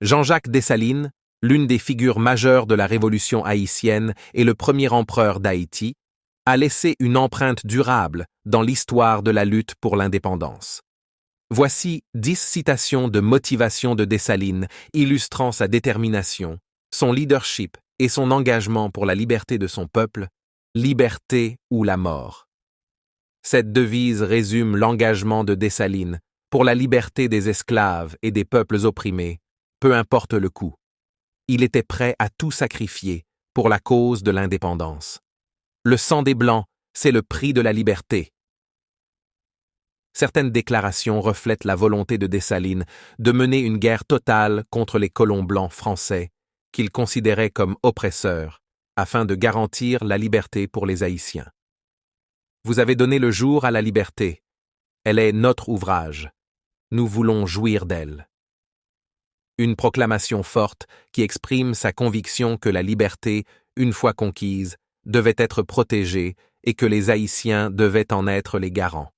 Jean-Jacques Dessalines, l'une des figures majeures de la révolution haïtienne et le premier empereur d'Haïti, a laissé une empreinte durable dans l'histoire de la lutte pour l'indépendance. Voici 10 citations de motivation de Dessalines illustrant sa détermination, son leadership et son engagement pour la liberté de son peuple, liberté ou la mort. Cette devise résume l'engagement de Dessalines pour la liberté des esclaves et des peuples opprimés, peu importe le coût. Il était prêt à tout sacrifier pour la cause de l'indépendance. Le sang des Blancs, c'est le prix de la liberté. Certaines déclarations reflètent la volonté de Dessalines de mener une guerre totale contre les colons blancs français, qu'il considérait comme oppresseurs, afin de garantir la liberté pour les Haïtiens. Vous avez donné le jour à la liberté. Elle est notre ouvrage. Nous voulons jouir d'elle. Une proclamation forte qui exprime sa conviction que la liberté, une fois conquise, devait être protégée et que les Haïtiens devaient en être les garants.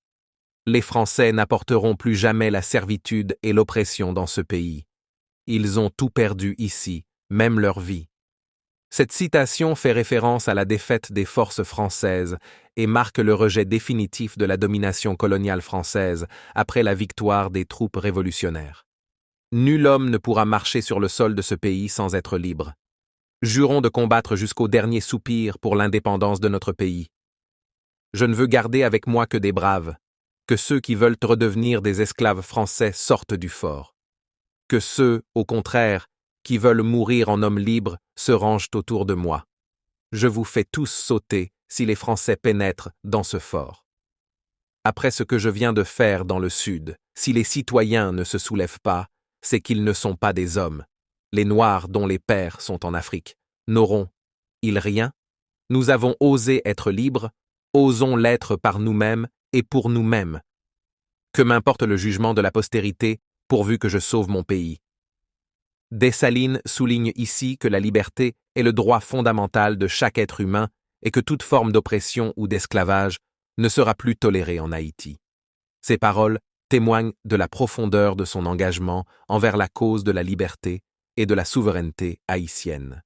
Les Français n'apporteront plus jamais la servitude et l'oppression dans ce pays. Ils ont tout perdu ici, même leur vie. Cette citation fait référence à la défaite des forces françaises et marque le rejet définitif de la domination coloniale française après la victoire des troupes révolutionnaires. Nul homme ne pourra marcher sur le sol de ce pays sans être libre. Jurons de combattre jusqu'au dernier soupir pour l'indépendance de notre pays. Je ne veux garder avec moi que des braves, que ceux qui veulent redevenir des esclaves français sortent du fort. Que ceux, au contraire, qui veulent mourir en hommes libres se rangent autour de moi. Je vous fais tous sauter si les Français pénètrent dans ce fort. Après ce que je viens de faire dans le Sud, si les citoyens ne se soulèvent pas, c'est qu'ils ne sont pas des hommes. Les Noirs dont les pères sont en Afrique n'auront-ils rien? Nous avons osé être libres, osons l'être par nous-mêmes et pour nous-mêmes. Que m'importe le jugement de la postérité, pourvu que je sauve mon pays. Dessalines souligne ici que la liberté est le droit fondamental de chaque être humain et que toute forme d'oppression ou d'esclavage ne sera plus tolérée en Haïti. Ces paroles témoignent de la profondeur de son engagement envers la cause de la liberté et de la souveraineté haïtienne.